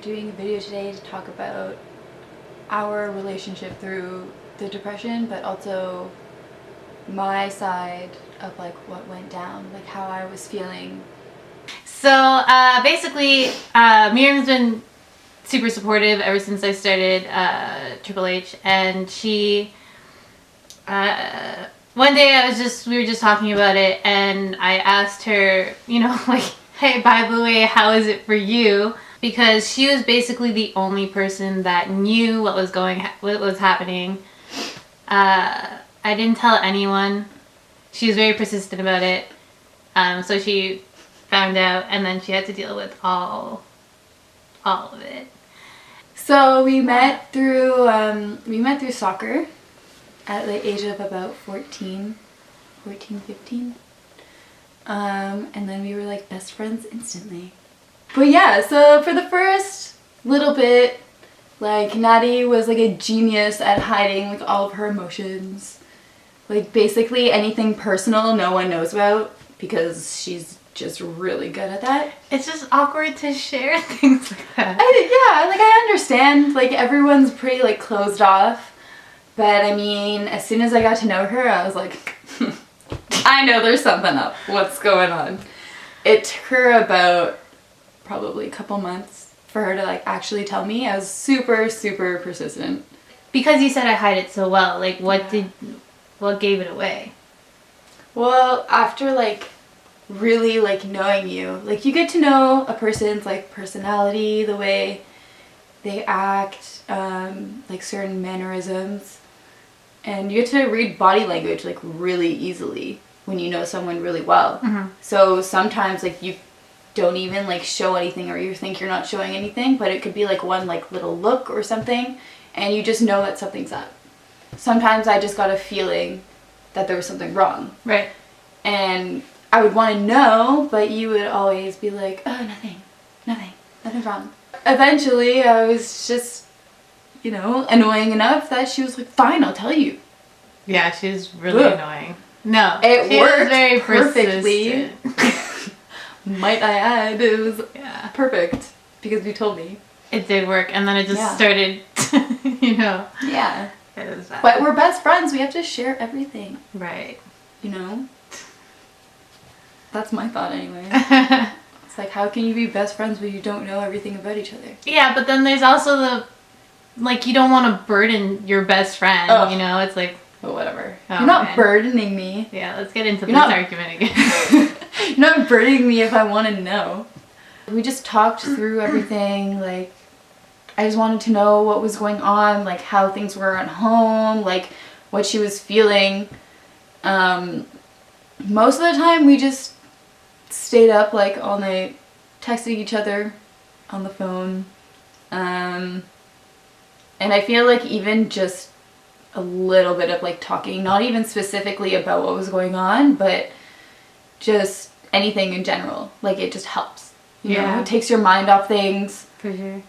doing a video today to talk about our relationship through the depression, but also my side of like what went down, like how I was feeling. So basically, Miriam's been super supportive ever since I started Triple H, and she one day we were just talking about it, and I asked her, like, hey, by the way, how is it for you? Because she was basically the only person that knew what was happening. I didn't tell anyone. She was very persistent about it. So she found out, and then she had to deal with all of it. So we met through soccer at the age of about 14, 15. And then we were like best friends instantly. But yeah, so for the first little bit, like Natty was like a genius at hiding like all of her emotions. Like basically anything personal no one knows about because she's just really good at that. It's just awkward to share things like that. I understand. Like everyone's pretty like closed off. But I mean, as soon as I got to know her, I was like, I know there's something up. What's going on? It took her about probably a couple months for her to like actually tell me. I was super, super persistent. Because you said I hide it so well, like what gave it away? Well, after like really like knowing you, like you get to know a person's like personality, the way they act, like certain mannerisms, and you get to read body language like really easily when you know someone really well. Mm-hmm. So sometimes like you don't even like show anything, or you think you're not showing anything, but it could be like one like little look or something, and you just know that something's up. Sometimes I just got a feeling that there was something wrong. Right. And I would want to know, but you would always be like, oh, nothing's wrong. Eventually, I was just, annoying enough that she was like, fine, I'll tell you. Yeah, she was really annoying. No, it worked was very perfectly. Might I add, it was perfect because you told me. It did work, and then it just started, Yeah. It was bad. But we're best friends. We have to share everything. Right. That's my thought anyway. It's like, how can you be best friends when you don't know everything about each other? Yeah, but then there's also you don't want to burden your best friend, It's like... But whatever. Oh, you're not burdening me. Yeah, let's get into this argument again. You're not burdening me if I want to know. We just talked through everything, like, I just wanted to know what was going on, like how things were at home, like what she was feeling. Most of the time we just stayed up like all night texting each other on the phone. And I feel like even just a little bit of like talking, not even specifically about what was going on, but just anything in general, like it just helps. You know, it takes your mind off things. For sure.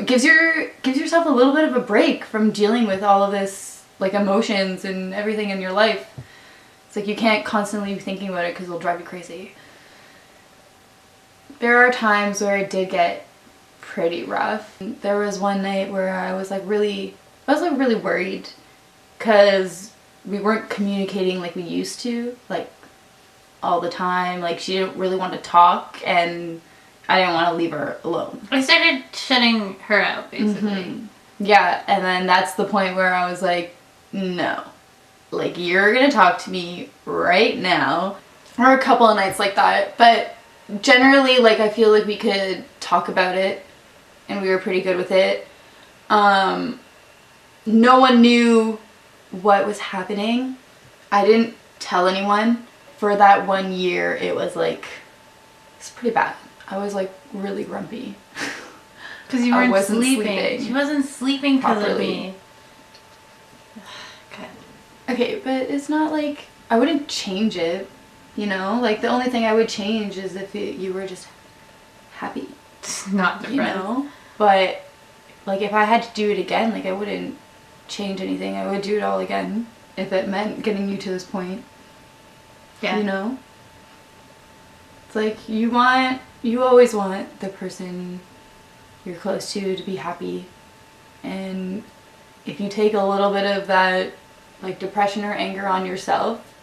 Gives yourself a little bit of a break from dealing with all of this like emotions and everything in your life. It's like you can't constantly be thinking about it because it'll drive you crazy. There are times where it did get pretty rough. There was one night where I was really worried because we weren't communicating like we used to, like all the time. Like she didn't really want to talk, and I didn't want to leave her alone. I started shutting her out, basically. Mm-hmm. Yeah, and then that's the point where I was like, no. Like, you're gonna talk to me right now. Or a couple of nights like that. But generally, like, I feel like we could talk about it, and we were pretty good with it. No one knew what was happening. I didn't tell anyone. For that 1 year, it was pretty bad. I was like really grumpy. Because you weren't sleeping. She wasn't sleeping because of me. Okay, but it's not like I wouldn't change it, Like the only thing I would change is if you were just happy. It's not different. But like if I had to do it again, like I wouldn't change anything. I would do it all again if it meant getting you to this point. Yeah. It's like you always want the person you're close to be happy. And if you take a little bit of that like depression or anger on yourself,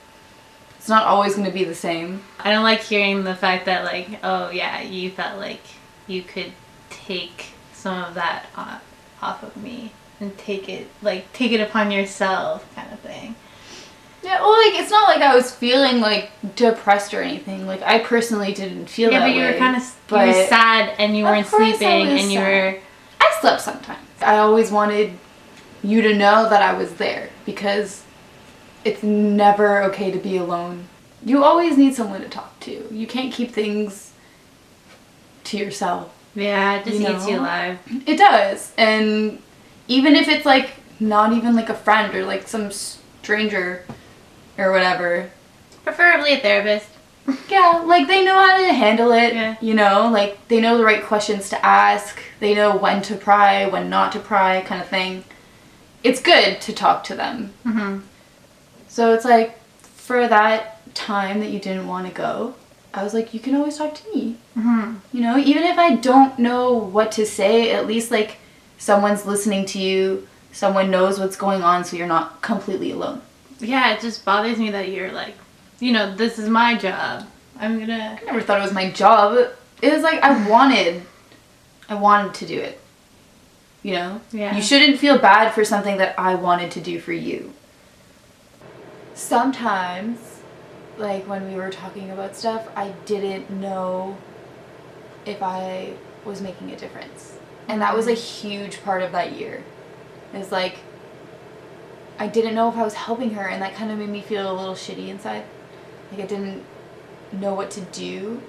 it's not always going to be the same. I don't like hearing the fact that like, oh yeah, you felt like you could take some of that off of me and take it upon yourself kind of thing. Yeah, well, like, it's not like I was feeling, like, depressed or anything. Like, I personally didn't feel that way. Yeah, but you were kind of, you were sad and you weren't sleeping and you were... I slept sometimes. I always wanted you to know that I was there because it's never okay to be alone. You always need someone to talk to. You can't keep things to yourself. Yeah, it just eats you alive. It does. And even if it's, like, not even, like, a friend or, like, some stranger... or whatever. Preferably a therapist. Yeah, like they know how to handle it, yeah. You know, like they know the right questions to ask, they know when to pry, when not to pry, kind of thing. It's good to talk to them. Mm-hmm. So it's like, for that time that you didn't want to go, I was like, you can always talk to me. Mm-hmm. You know, even if I don't know what to say, at least like someone's listening to you, someone knows what's going on, so you're not completely alone. Yeah, it just bothers me that you're like, you know, this is my job. I never thought it was my job. It was like I wanted to do it. You know? Yeah. You shouldn't feel bad for something that I wanted to do for you. Sometimes, like when we were talking about stuff, I didn't know if I was making a difference. And that was a huge part of that year. It's like, I didn't know if I was helping her, and that kind of made me feel a little shitty inside. Like I didn't know what to do.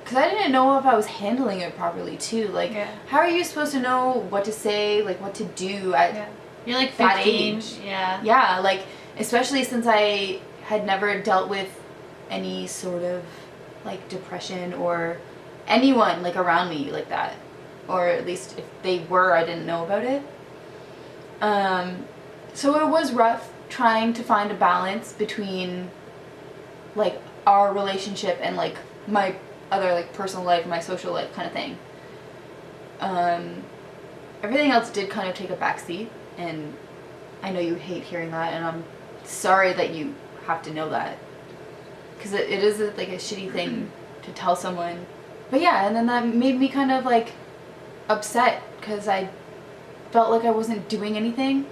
Because I didn't know if I was handling it properly, too. Like, How are you supposed to know what to say, like what to do at You're like 15. that age? Yeah. Yeah, like, especially since I had never dealt with any sort of, like, depression or anyone, like, around me like that. Or at least if they were, I didn't know about it. So it was rough trying to find a balance between, like, our relationship and, like, my other, like, personal life, my social life kind of thing. Everything else did kind of take a backseat, and I know you hate hearing that, and I'm sorry that you have to know that. Because it is, like, a shitty thing to tell someone. But yeah, and then that made me kind of, like, upset, because I felt like I wasn't doing anything.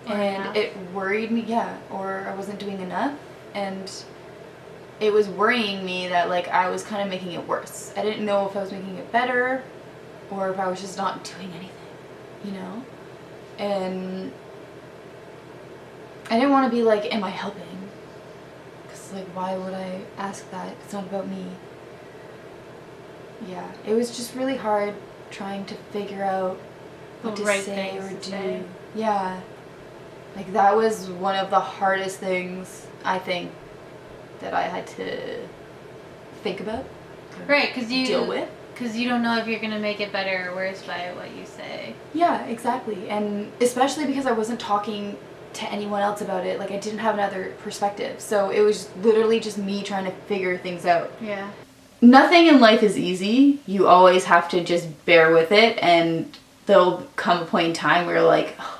And it worried me, or I wasn't doing enough, and it was worrying me that, like, I was kind of making it worse. I didn't know if I was making it better, or if I was just not doing anything, you know? And I didn't want to be like, am I helping? Because, like, why would I ask that? It's not about me. Yeah, it was just really hard trying to figure out what to say or do. Yeah. Like, that was one of the hardest things, I think, that I had to think about. Right, because you... deal with. Because you don't know if you're going to make it better or worse by what you say. Yeah, exactly. And especially because I wasn't talking to anyone else about it. Like, I didn't have another perspective. So it was literally just me trying to figure things out. Yeah. Nothing in life is easy. You always have to just bear with it. And there'll come a point in time where you're like... oh,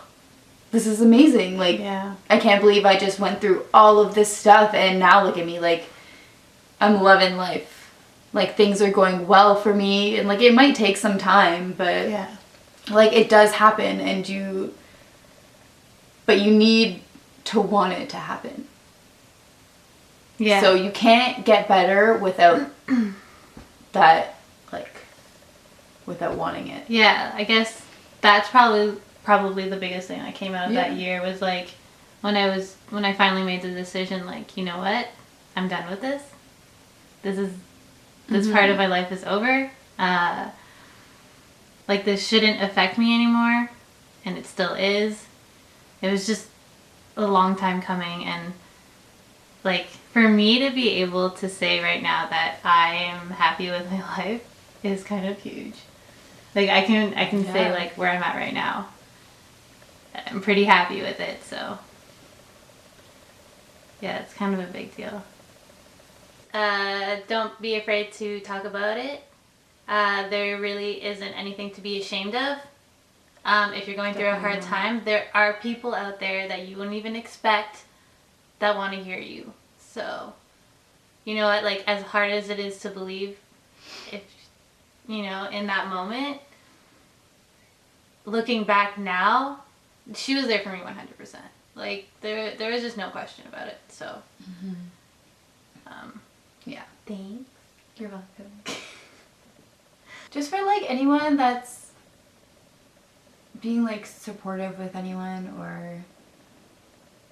this is amazing. Like, I can't believe I just went through all of this stuff, and now look at me. Like, I'm loving life. Like, things are going well for me, and, like, it might take some time, but, like, it does happen, and but you need to want it to happen. Yeah. So you can't get better without that, like, without wanting it. Yeah, I guess that's probably the biggest thing that came out of that year was, like, when I finally made the decision, like, you know what, I'm done with this. This part of my life is over. Like, this shouldn't affect me anymore, and it still is. It was just a long time coming, and, like, for me to be able to say right now that I am happy with my life is kind of huge. Like, I can say, like, where I'm at right now. I'm pretty happy with it, so yeah, it's kind of a big deal. Don't be afraid to talk about it. There really isn't anything to be ashamed of. If you're going through a hard time, there are people out there that you wouldn't even expect that want to hear you. So, you know what, like, as hard as it is to believe, if, you know, in that moment, looking back now, she was there for me 100%. Like, there was just no question about it. So, Yeah. thanks. You're welcome. Just for like anyone that's being like supportive with anyone, or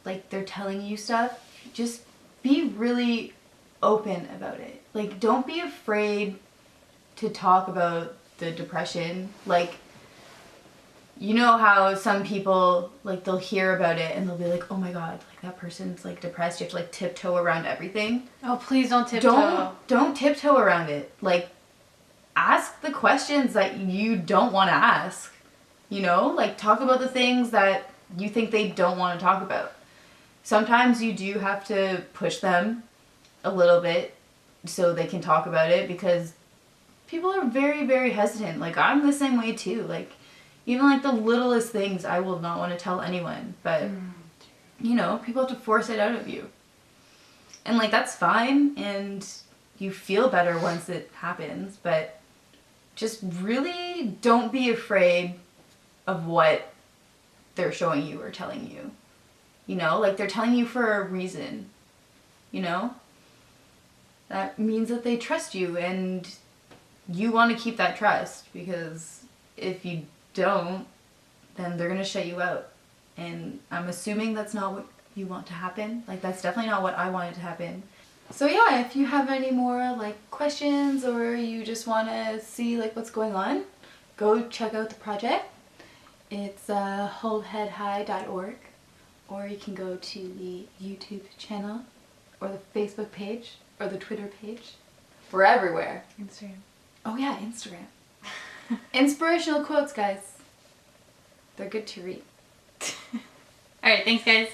like they're telling you stuff, just be really open about it. Like, don't be afraid to talk about the depression. Like, you know how some people, like, they'll hear about it and they'll be like, oh my god, like that person's like depressed, you have to like tiptoe around everything. Oh, please don't tiptoe. Don't tiptoe around it. Like, ask the questions that you don't want to ask. You know, like, talk about the things that you think they don't want to talk about. Sometimes you do have to push them a little bit so they can talk about it, because people are very, very hesitant. Like, I'm the same way too. Like, even like the littlest things I will not want to tell anyone, but you know, people have to force it out of you. And like, that's fine, and you feel better once it happens, but just really don't be afraid of what they're showing you or telling you. You know, like, they're telling you for a reason. You know? That means that they trust you, and you want to keep that trust, because if you don't, then they're going to shut you out. And I'm assuming that's not what you want to happen. Like, that's definitely not what I wanted to happen. So yeah, if you have any more like questions, or you just want to see like what's going on, go check out the project. It's holdheadhigh.org, or you can go to the YouTube channel, or the Facebook page, or the Twitter page. We're everywhere. Instagram. Oh yeah, Instagram. Inspirational quotes, guys. They're good to read. All right, thanks, guys.